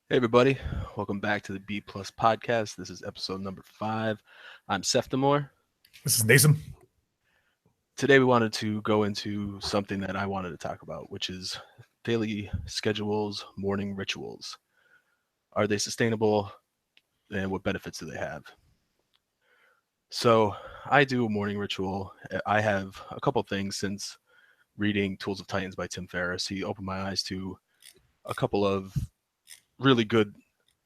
Hey everybody, welcome back to the B Plus podcast. This is episode number 5. I'm Septimore. This is Nathan. Today we wanted to go into something that I wanted to talk about, which is daily schedules, morning rituals. Are they sustainable and what benefits do they have? So I do a morning ritual. I have a couple things since reading Tools of Titans by Tim Ferriss. He opened my eyes to a couple of really good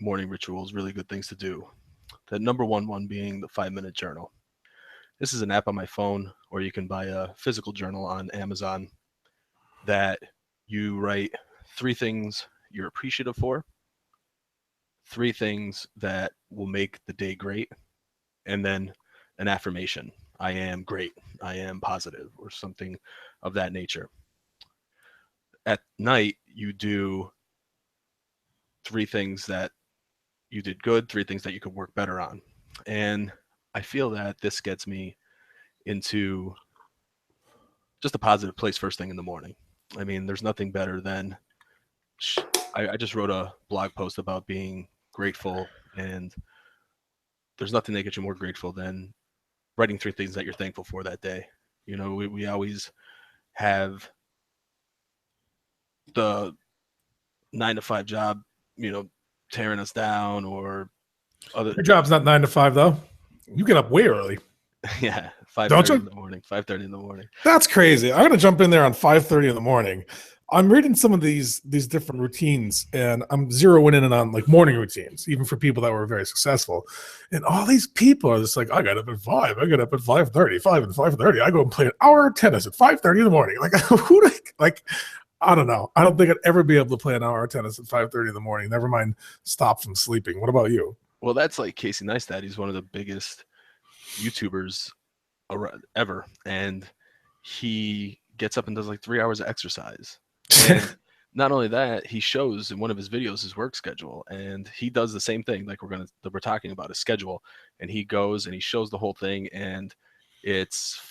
morning rituals, really good things to do. The number one being the 5-minute journal. This is an app on my phone, or you can buy a physical journal on Amazon that you write 3 things you're appreciative for, 3 things that will make the day great, and then an affirmation. I am great, I am positive, or something of that nature. At night, you do 3 things that you did good, 3 things that you could work better on. And I feel that this gets me into just a positive place first thing in the morning. I mean, there's nothing better than I just wrote a blog post about being grateful, and there's nothing that gets you more grateful than writing 3 things that you're thankful for that day. You know, we always have the 9 to 5 job, tearing us down, or other. Your job's not 9 to 5 though. You get up way early. Yeah, Don't 5:30 you? in the morning. 5:30 in the morning. That's crazy. I'm gonna jump in there on 5:30 in the morning. I'm reading some of these different routines, and I'm zeroing in on like morning routines, even for people that were very successful. And all these people are just like, I got up at 5. I got up at 5:30. 5 and 5:30. I go and play an hour of tennis at 5:30 in the morning. Like who? Like I don't know. I don't think I'd ever be able to play an hour of tennis at 5:30 in the morning. Never mind stop from sleeping. What about you? Well, that's like Casey Neistat. He's one of the biggest YouTubers ever, and he gets up and does like 3 hours of exercise. And not only that, he shows in one of his videos his work schedule, and he does the same thing like we're talking about his schedule, and he goes and he shows the whole thing, and it's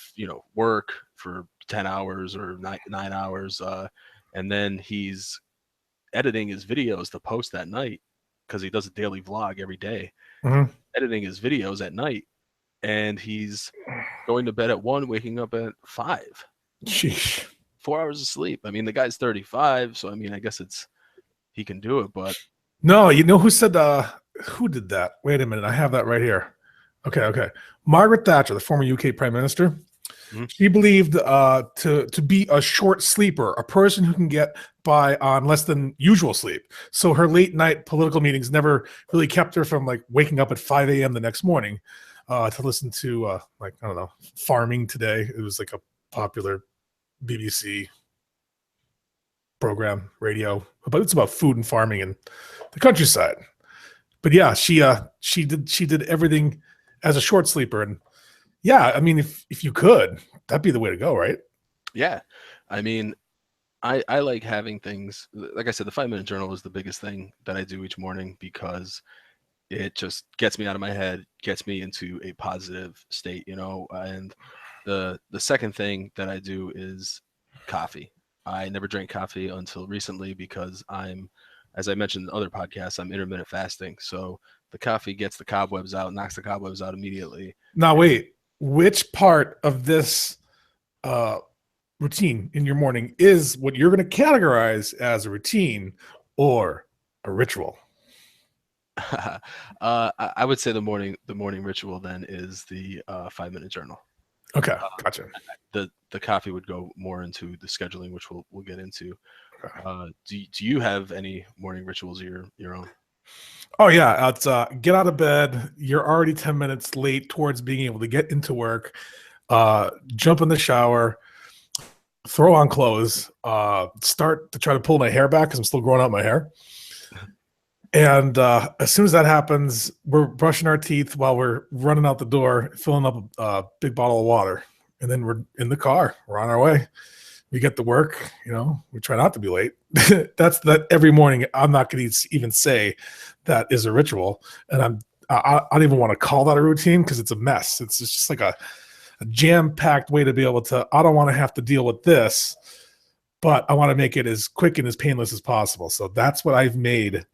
work for 10 hours or 9 hours, and then he's editing his videos to post that night because he does a daily vlog every day, Mhm. editing his videos at night, and he's going to bed at 1, waking up at 5. Sheesh. 4 hours of sleep. I mean, the guy's 35, so I mean, I guess he can do it, but No, you know who said who did that? Wait a minute, I have that right here. Okay. Margaret Thatcher, the former UK Prime Minister, she believed to be a short sleeper, a person who can get by on less than usual sleep. So her late night political meetings never really kept her from like waking up at 5 a.m. the next morning to listen to like, I don't know, Farming Today. It was like a popular BBC program, radio, but it's about food and farming and the countryside. But yeah, she did everything as a short sleeper, and yeah, I mean, if you could, that'd be the way to go, right? yeah, I mean, I like having things. Like I said, the 5-minute journal is the biggest thing that I do each morning because it just gets me out of my head, gets me into a positive state, and the second thing that I do is coffee. I never drank coffee until recently because as I mentioned in other podcasts, I'm intermittent fasting. So the coffee gets the cobwebs out, knocks the cobwebs out immediately. Now, wait, which part of this routine in your morning is what you're going to categorize as a routine or a ritual? I would say the morning ritual then is the 5-minute journal. Okay, gotcha. The coffee would go more into the scheduling, which we'll get into. Do you have any morning rituals of your own? Oh yeah, it's get out of bed. You're already 10 minutes late towards being able to get into work. Jump in the shower, throw on clothes, start to try to pull my hair back because I'm still growing out my hair. And as soon as that happens, we're brushing our teeth while we're running out the door, filling up a big bottle of water. And then we're in the car. We're on our way. We get to work. We try not to be late. That's that every morning. I'm not going to even say that is a ritual. And I don't even want to call that a routine because it's a mess. It's just like a jam-packed way to be able to, I don't want to have to deal with this, but I want to make it as quick and as painless as possible. So that's what I've made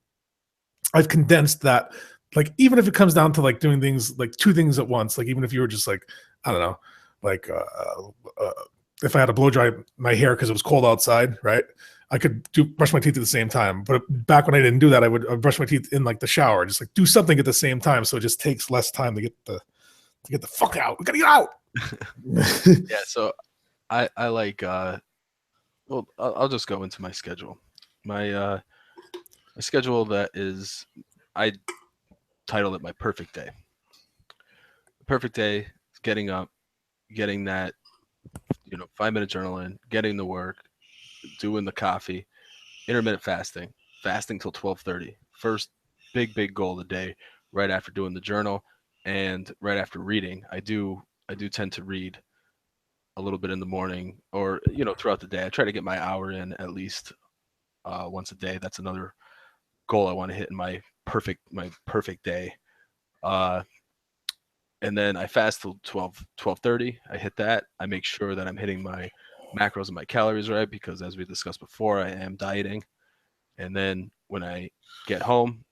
I've condensed that. Like, even if it comes down to like doing things like 2 things at once, like even if you were just like, I don't know, like if I had to blow dry my hair because it was cold outside, right? I could brush my teeth at the same time. But back when I didn't do that, I would brush my teeth in like the shower, just like do something at the same time, so it just takes less time to get the fuck out. We gotta get out. Yeah, so I like well, I'll just go into my schedule. My schedule that is, I titled it my perfect day. The perfect day is getting up, getting that 5-minute journal in, getting to work, doing the coffee, intermittent fasting till 12:30. First big goal of the day, right after doing the journal and right after reading. I do tend to read a little bit in the morning, or throughout the day. I try to get my hour in at least once a day. That's another goal I want to hit in my perfect day. And then I fast till 12:30. I hit that. I make sure that I'm hitting my macros and my calories right, because as we discussed before, I am dieting. And then when I get home,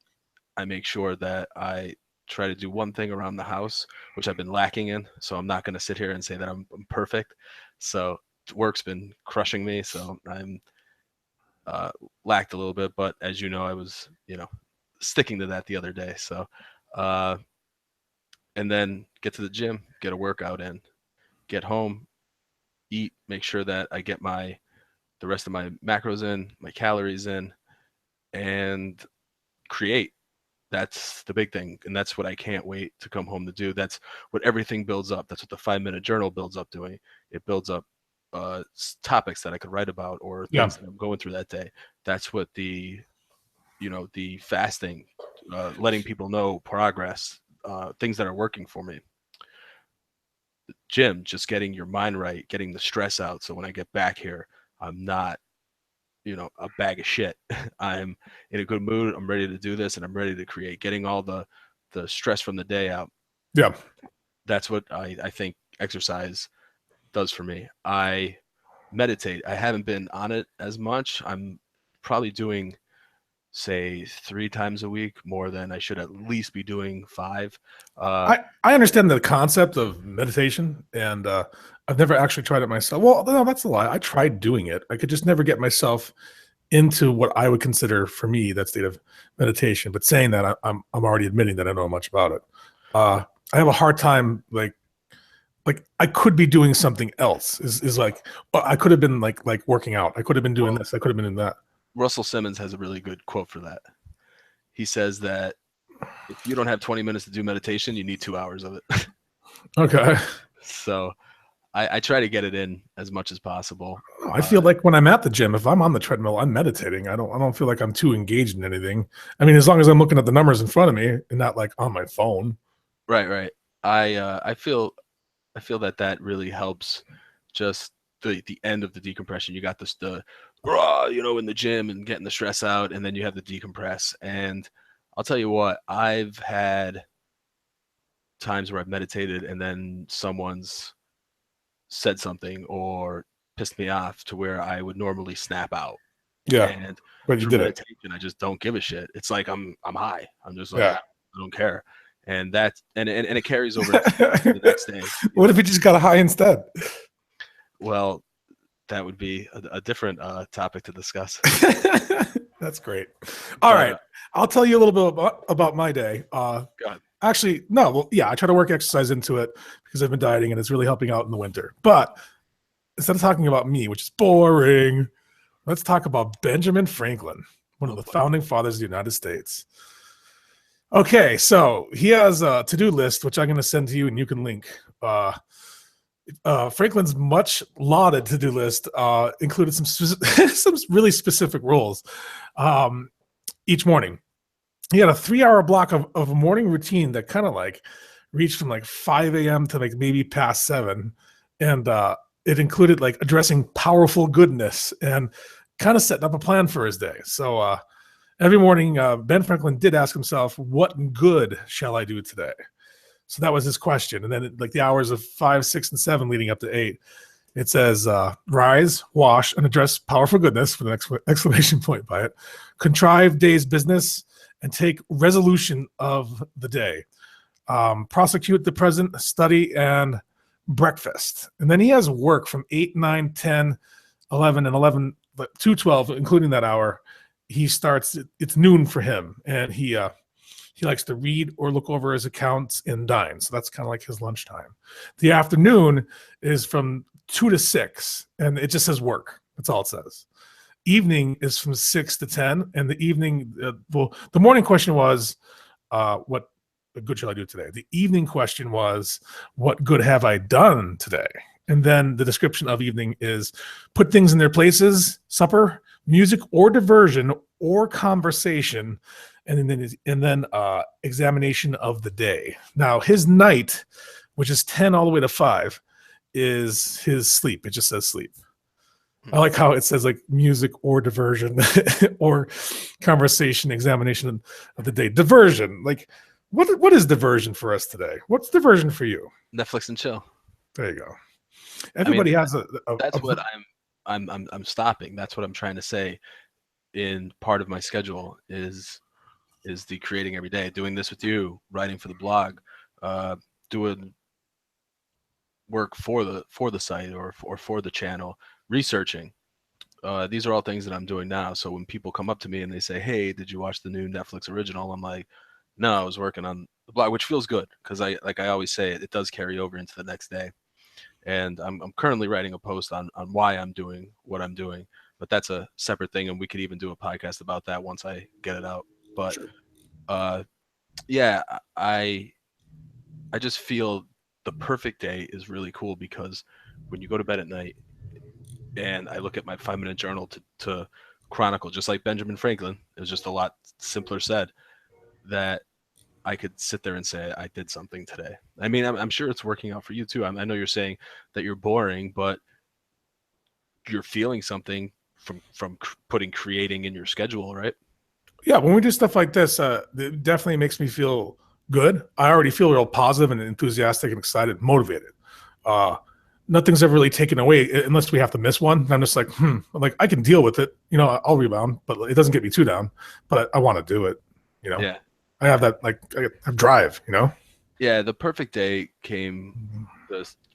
I make sure that I try to do one thing around the house, which I've been lacking in. So I'm not going to sit here and say that I'm perfect. So work's been crushing me. So I'm lacked a little bit, but as you know, I was, sticking to that the other day. So, and then get to the gym, get a workout in, get home, eat, make sure that I get the rest of my macros in, my calories in, and create. That's the big thing. And that's what I can't wait to come home to do. That's what everything builds up. That's what the 5-minute journal builds up doing. It builds up topics that I could write about, or things that I'm going through that day. That's what the fasting, letting people know progress, things that are working for me. Gym, just getting your mind right, getting the stress out. So when I get back here, I'm not, a bag of shit. I'm in a good mood. I'm ready to do this, and I'm ready to create, getting all the stress from the day out. Yeah. That's what I think exercise does for me. I meditate. I haven't been on it as much. I'm probably doing, say, 3 times a week more than I should at least be doing 5. I understand the concept of meditation, and I've never actually tried it myself. Well, no, that's a lie. I tried doing it. I could just never get myself into what I would consider, for me, that state of meditation. But saying that, I'm already admitting that I know much about it. I have a hard time, like I could be doing something else. Is like, I could have been like working out. I could have been doing this. I could have been doing that. Russell Simmons has a really good quote for that. He says that if you don't have 20 minutes to do meditation, you need 2 hours of it. Okay. So I try to get it in as much as possible. I feel like when I'm at the gym, if I'm on the treadmill, I'm meditating. I don't feel like I'm too engaged in anything. I mean, as long as I'm looking at the numbers in front of me and not like on my phone. Right. I feel that really helps. Just the end of the decompression. You got the in the gym and getting the stress out, and then you have the decompress. And I'll tell you what, I've had times where I've meditated and then someone's said something or pissed me off to where I would normally snap out. Yeah. And but you did meditation, I just don't give a shit. It's like I'm high. I'm just like, I don't care. And that's and it carries over to the next day. What if you just got a high instead? Well, that would be a different topic to discuss. That's great. All right. I'll tell you a little bit about my day. Go ahead. Actually, no. Well, yeah, I try to work exercise into it because I've been dieting and it's really helping out in the winter. But instead of talking about me, which is boring, let's talk about Benjamin Franklin, one of the founding fathers of the United States. Okay, so he has a to-do list, which I'm going to send to you and you can link. Franklin's much lauded to-do list included some really specific rules. Each morning, he had a 3-hour block of a morning routine that kind of like reached from like 5 a.m. to like maybe past 7, and it included like addressing powerful goodness and kind of setting up a plan for his day. So every morning, Ben Franklin did ask himself, "What good shall I do today?" So that was his question. And then like the hours of 5, 6, and 7 leading up to 8, it says, rise, wash, and address powerful goodness with an exclamation point by it. Contrive day's business and take resolution of the day. Prosecute the present, study, and breakfast. And then he has work from 8, 9, 10, 11, and 11 to 12, including that hour. He starts, it's noon for him, and he likes to read or look over his accounts and dine. So that's kind of like his lunchtime. The afternoon is from 2 to 6, and it just says work. That's all it says. Evening is from 6 to 10, and the evening, the morning question was, what good shall I do today? The evening question was, what good have I done today? And then the description of evening is put things in their places, supper, music or diversion or conversation, and then examination of the day. Now his night, which is 10 all the way to 5, is his sleep. It just says sleep. I like how it says like music or diversion or conversation, examination of the day. Diversion, like what is diversion for us today? What's diversion for you? Netflix and chill. There you go. Everybody has that's what I'm stopping. That's what I'm trying to say. In part of my schedule is the creating every day, doing this with you, writing for the blog, doing work for the site or for the channel, researching. These are all things that I'm doing now. So when people come up to me and they say, "Hey, did you watch the new Netflix original?" I'm like, "No, I was working on the blog," which feels good because I always say it does carry over into the next day. And I'm currently writing a post on why I'm doing what I'm doing, but that's a separate thing, and we could even do a podcast about that once I get it out. But sure. Yeah, I just feel the perfect day is really cool because when you go to bed at night and I look at my 5-minute journal to chronicle, just like Benjamin Franklin, it was just a lot simpler said, that I could sit there and say I did something today. I mean, I'm sure it's working out for you too. I know you're saying that you're boring, but you're feeling something from putting creating in your schedule, right? Yeah, when we do stuff like this, it definitely makes me feel good. I already feel real positive and enthusiastic and excited, motivated. Nothing's ever really taken away unless we have to miss one. I'm just like, like I can deal with it. You know, I'll rebound, but it doesn't get me too down. But I want to do it. You know, yeah. I have that I have drive. You know. Yeah, the perfect day came.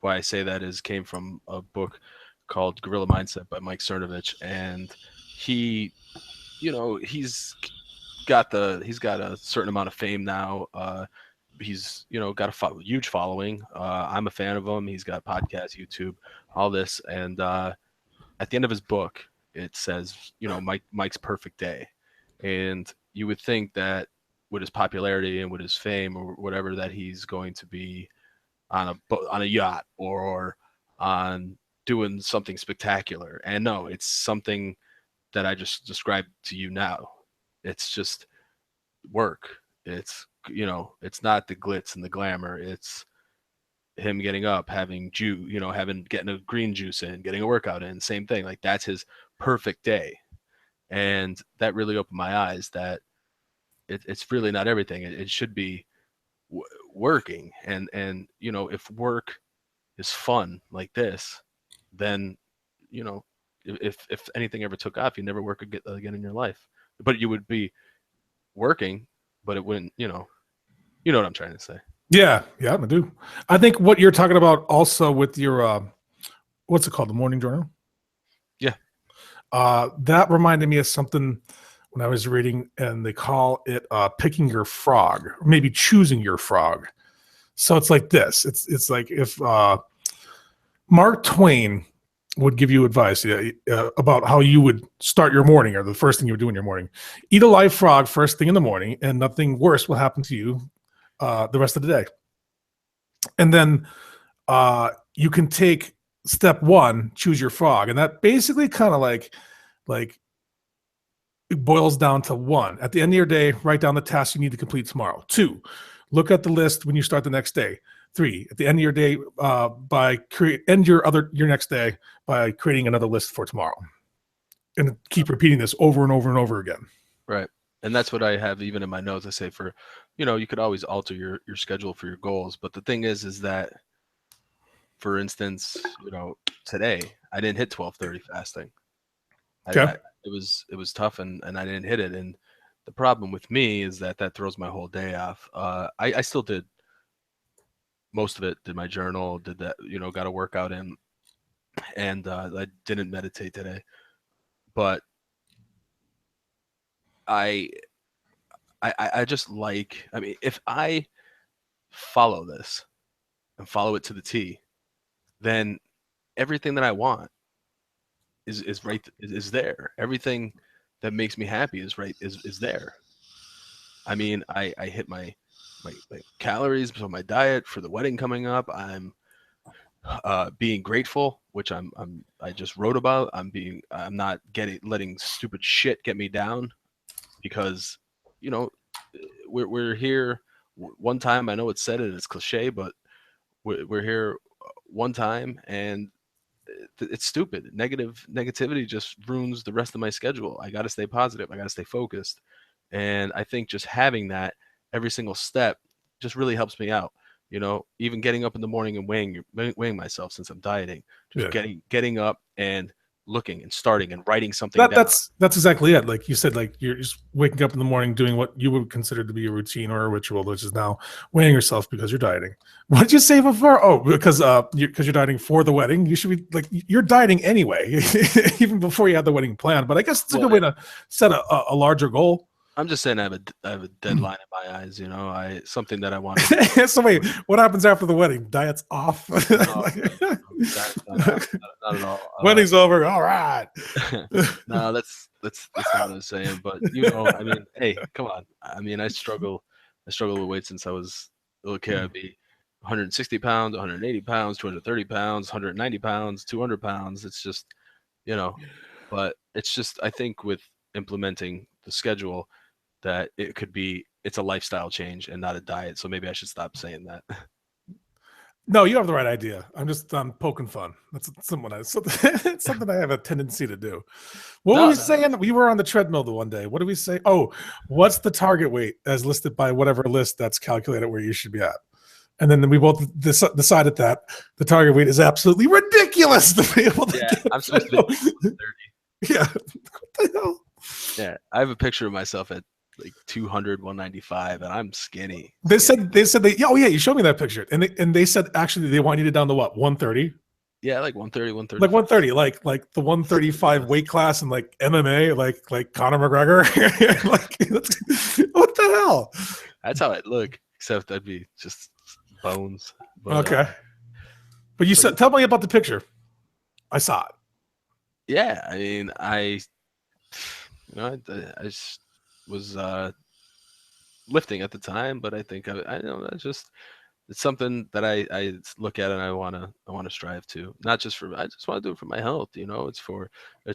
Why I say that is came from a book called Guerrilla Mindset by Mike Cernovich, and he, you know, he's got a certain amount of fame now. He's got a huge following. I'm a fan of him. He's got podcasts, YouTube, all this, and at the end of his book, it says, Mike's perfect day, and you would think that with his popularity and with his fame or whatever, that he's going to be on a yacht or on doing something spectacular. And no, it's something that I just described to you now. It's just work. It's it's not the glitz and the glamour. It's him getting up, having getting a green juice in, getting a workout in, same thing. Like that's his perfect day. And that really opened my eyes that it's really not everything. It should be working. And if work is fun like this, then if anything ever took off, you never work again in your life. But you would be working, but it wouldn't. You know what I'm trying to say. Yeah, I do. I think what you're talking about also with your what's it called, the morning journal? Yeah. That reminded me of something when I was reading, and they call it picking your frog, or maybe choosing your frog. So it's like this. It's like if Mark Twain would give you advice about how you would start your morning, or the first thing you would do in your morning. Eat a live frog first thing in the morning, and nothing worse will happen to you the rest of the day. And then you can take step 1, choose your frog, and that basically kind of like it boils down to 1. At the end of your day, write down the tasks you need to complete tomorrow. 2, look at the list when you start the next day. 3, at the end of your day, end your next day by creating another list for tomorrow, and keep repeating this over and over and over again. Right, and that's what I have even in my notes. I say you could always alter your schedule for your goals, but the thing is that, for instance, today I didn't hit 12:30 fasting. Okay. It was tough, and I didn't hit it, and the problem with me is that throws my whole day off. I still did most of it. Did my journal, did that, got a workout in, and I didn't meditate today. But I just like, I mean, if I follow this and follow it to the T, then everything that I want is right, is there. Everything that makes me happy is there. I mean, I hit my calories for my diet for the wedding coming up. I'm being grateful, which I just wrote about. I'm not letting stupid shit get me down, because we're here one time. I know it's said it, it's cliche, but we're here one time, and it's stupid. Negativity just ruins the rest of my schedule. I got to stay positive. I got to stay focused. And I think just having that every single step just really helps me out. Even getting up in the morning and weighing myself, since I'm dieting, just getting up and looking and starting and writing something down. That's exactly it. Like you said, like you're just waking up in the morning doing what you would consider to be a routine or a ritual, which is now weighing yourself because you're dieting. What did you say before? Oh, because you're dieting for the wedding. You should be like, you're dieting anyway, even before you had the wedding planned. But I guess it's a good way to set a larger goal. I'm just saying I have a deadline in my eyes, something that I want. So wait, what happens after the wedding? Diet's off? Not at all. Wedding's over. All right. No, that's not what I'm saying. But I mean, hey, come on. I mean, I struggle with weight since I was a little kid. I'd be 160 pounds, 180 pounds, 230 pounds, 190 pounds, 200 pounds. It's just, but it's just, I think with implementing the schedule, that it's a lifestyle change and not a diet. So maybe I should stop saying that. No, you have the right idea. I'm poking fun. That's something I have a tendency to do. What were we saying? We were on the treadmill the one day. What did we say? Oh, what's the target weight as listed by whatever list that's calculated where you should be at? And then we both decided that the target weight is absolutely ridiculous to be able to I'm supposed to be 130. Yeah. What the hell? Yeah. I have a picture of myself at like 200, 195, and I'm skinny. They said oh yeah, you showed me that picture. And they said actually they want you down to what, 130? Yeah, like 130, 130. Like 130, like the 135 weight class in like MMA, like Conor McGregor. Like, what the hell? That's how I'd look, except that'd be just bones. But, okay. But you said, tell me about the picture. I saw it. Yeah, I mean, I just was lifting at the time, but I think I know that's just, it's something that I look at and I want to strive to, not just for, I just want to do it for my health. It's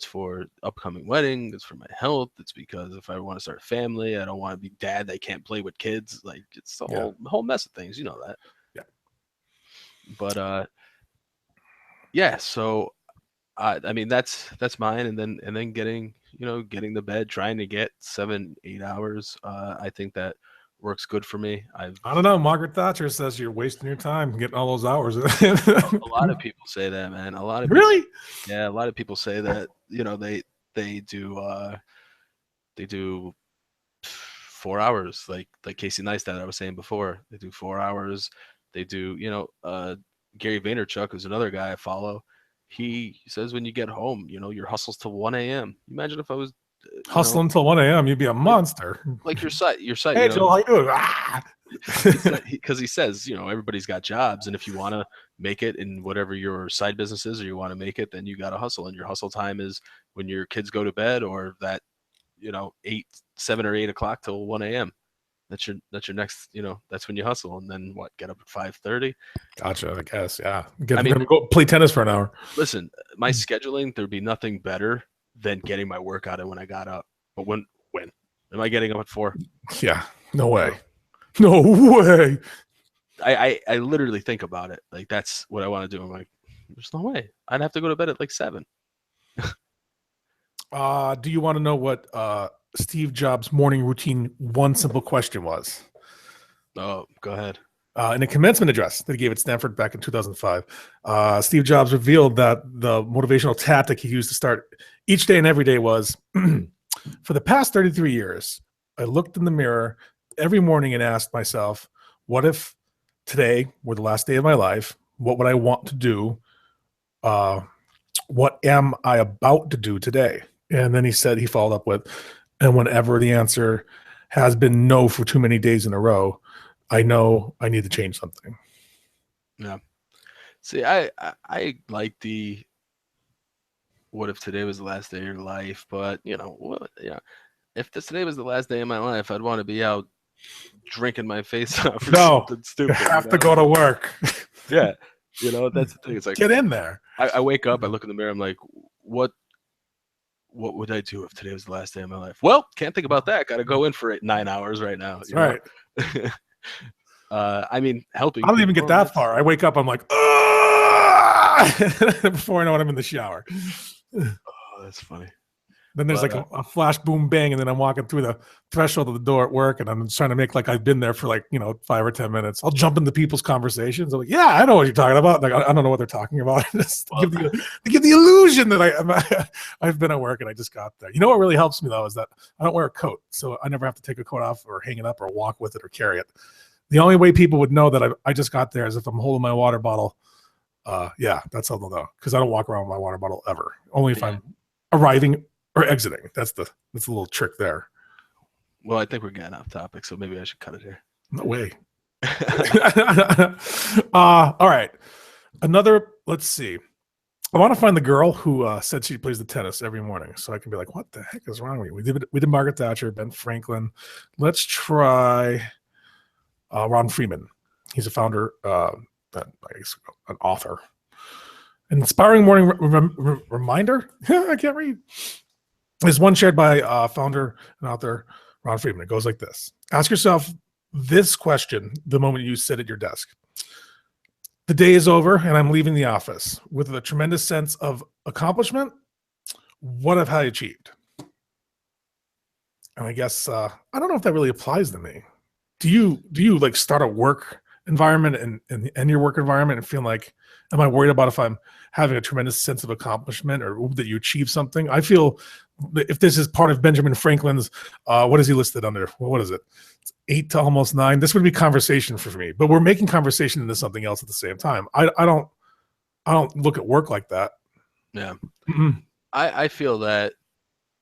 for upcoming wedding. It's for my health. It's because if I want to start a family, I don't want to be dad that can't play with kids. Like, it's the whole mess of things, that. Yeah. But yeah, so I mean that's mine, and then getting the bed, trying to get 7-8 hours. I think that works good for me. I don't know. Margaret Thatcher says you're wasting your time getting all those hours. A lot of people say that, man. A lot of really people, yeah, a lot of people say that. They do 4 hours, like Casey Neistat I was saying before. They do 4 hours. They do Gary Vaynerchuk, who's another guy I follow. He says when you get home, your hustle's till 1 a.m. Imagine if I was hustling till 1 a.m. You'd be a monster. Like your site. Hey, Joel, how you doing? Because he says, everybody's got jobs, and if you want to make it in whatever your side business is, or you want to make it, then you got to hustle, and your hustle time is when your kids go to bed, or that 7 or 8 o'clock till 1 a.m. That's your next, that's when you hustle, and then get up at 5:30. Gotcha. I guess, yeah. Go play tennis for an hour. Listen, my scheduling, there'd be nothing better than getting my workout in when I got up. But when am I getting up at 4? Yeah, no way. No way. I literally think about it. Like, that's what I want to do. I'm like, there's no way. I'd have to go to bed at like 7. Do you want to know what Steve Jobs' morning routine one simple question was? Oh, go ahead. In a commencement address that he gave at Stanford back in 2005, Steve Jobs revealed that the motivational tactic he used to start each day and every day was, for the past 33 years, I looked in the mirror every morning and asked myself, what if today were the last day of my life? What would I want to do? What am I about to do today? And then he followed up with, and whenever the answer has been no for too many days in a row, I know I need to change something. Yeah. See, I like the what if today was the last day of your life, but if today was the last day of my life, I'd want to be out drinking my face off or No, something you stupid. have to go to work. Yeah. That's the thing. It's like Get in there. I wake up, I look in the mirror, I'm like, what would I do if today was the last day of my life? Well, can't think about that. Got to go in for 9 hours right now. That's right. I mean, helping. I don't even get that far. I wake up, I'm like, before I know it, I'm in the shower. Oh, that's funny. Then there's a flash, boom, bang, and then I'm walking through the threshold of the door at work, and I'm trying to make like I've been there for 5 or 10 minutes. I'll jump into people's conversations. I'm like, yeah, I know what you're talking about. Like, I don't know what they're talking about. Just give the illusion that I've been at work and I just got there. You know what really helps me though is that I don't wear a coat, so I never have to take a coat off or hang it up or walk with it or carry it. The only way people would know that I just got there is if I'm holding my water bottle. Yeah, that's how they'll know, because I don't walk around with my water bottle ever. Only if I'm arriving or exiting. That's the little trick there. Well, I think we're getting off topic, so maybe I should cut it here. No way. All right. Let's see. I want to find the girl who said she plays the tennis every morning, so I can be like, what the heck is wrong with you? We did Margaret Thatcher, Ben Franklin. Let's try Ron Freeman. He's a founder, an author. An inspiring morning reminder. I can't read. There's one shared by founder and author Ron Freeman. It goes like this. Ask yourself this question the moment you sit at your desk. The day is over and I'm leaving the office with a tremendous sense of accomplishment. What have I achieved? And I guess I don't know if that really applies to me. Do you like start a work environment and your work environment and feel like, am I worried about if I'm having a tremendous sense of accomplishment or that you achieve something? I feel if this is part of Benjamin Franklin's, what is he listed under? Well, what is it? It's 8 to almost 9. This would be conversation for me, but we're making conversation into something else at the same time. I don't look at work like that. Yeah. I feel that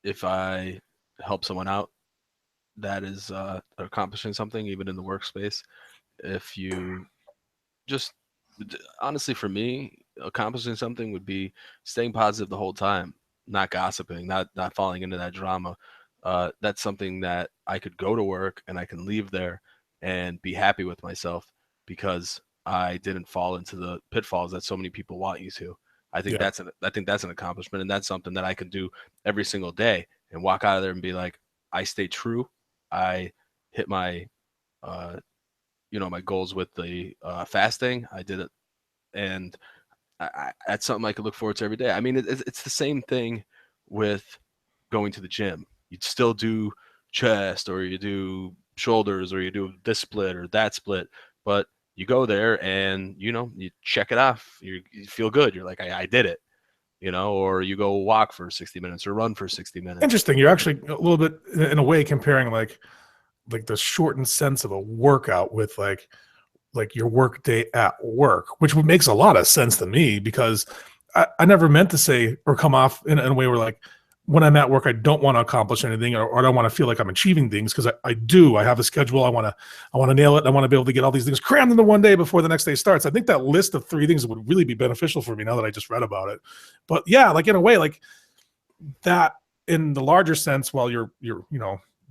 if I help someone out, that is accomplishing something, even in the workspace. If you just honestly, for me, accomplishing something would be staying positive the whole time, not gossiping, not falling into that drama. That's something that I could go to work and I can leave there and be happy with myself because I didn't fall into the pitfalls that so many people want you to. I think that's an accomplishment, and that's something that I can do every single day and walk out of there and be like, I stay true. I hit my my goals with the fasting. I did it, and that's something I could look forward to every day. I mean, it's the same thing with going to the gym. You'd still do chest, or you do shoulders, or you do this split or that split, but you go there and you check it off. You feel good. You're like, I did it. Or you go walk for 60 minutes or run for 60 minutes. Interesting. You're actually a little bit in a way comparing like the shortened sense of a workout with like your work day at work, which makes a lot of sense to me, because I never meant to say or come off in a way where like when I'm at work, I don't want to accomplish anything or I don't want to feel like I'm achieving things, because I do. I have a schedule. I want to nail it. I want to be able to get all these things crammed into one day before the next day starts. I think that list of 3 things would really be beneficial for me now that I just read about it. But yeah, like in a way, like that in the larger sense, while you're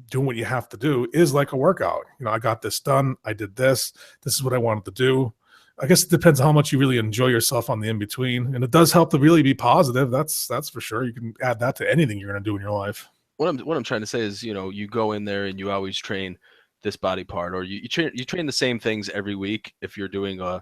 doing what you have to do, is like a workout. I got this done. I did this. This is what I wanted to do. I guess it depends how much you really enjoy yourself on the in-between. And it does help to really be positive. That's for sure. You can add that to anything you're going to do in your life. What I'm trying to say is, you go in there and you always train this body part, or you train the same things every week. If you're doing a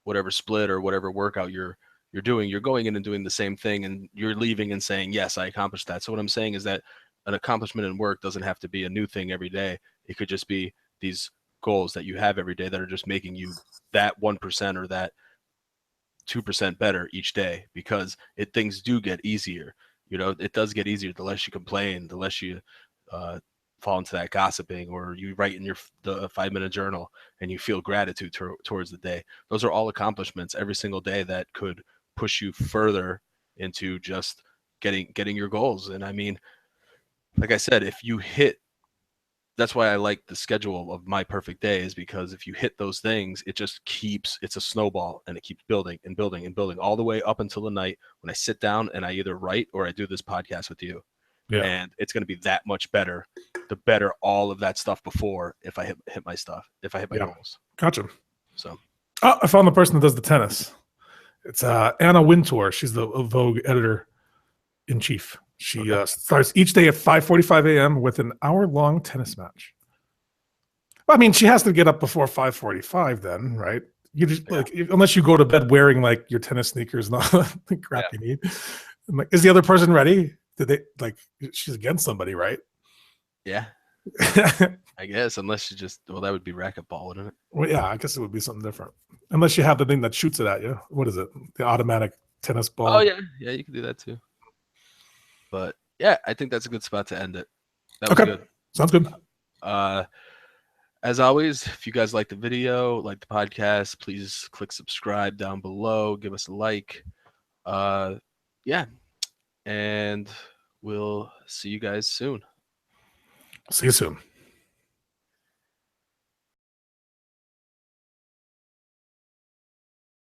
whatever split or whatever workout you're doing, you're going in and doing the same thing, and you're leaving and saying, yes, I accomplished that. So what I'm saying is that an accomplishment in work doesn't have to be a new thing every day. It could just be these goals that you have every day that are just making you that 1% or that 2% better each day, because things do get easier. It does get easier the less you complain, the less you fall into that gossiping, or you write in the 5-minute journal and you feel gratitude towards the day. Those are all accomplishments every single day that could push you further into just getting your goals. And I mean, like I said, if you hit, that's why I like the schedule of My Perfect Day, is because if you hit those things, it just keeps, it's a snowball and it keeps building and building and building all the way up until the night when I sit down and I either write or I do this podcast with you. Yeah. And it's going to be that much better, the better all of that stuff before, if I hit my stuff, if I hit my goals. Gotcha. So I found the person that does the tennis. It's Anna Wintour. She's the Vogue editor in chief. She starts each day at 5:45 a.m. with an hour-long tennis match. I mean, she has to get up before 5:45 then, right? You just unless you go to bed wearing like your tennis sneakers and all the crap you need. I'm like, is the other person ready? Did they like? She's against somebody, right? Yeah, I guess, unless you just, well, that would be racquetball, wouldn't it? Well, yeah, I guess it would be something different. Unless you have the thing that shoots it at you. What is it? The automatic tennis ball. Oh yeah, you can do that too. But yeah, I think that's a good spot to end it. That was good. Sounds good. As always, if you guys like the video, like the podcast, please click subscribe down below. Give us a like. Yeah, and we'll see you guys soon. See you soon.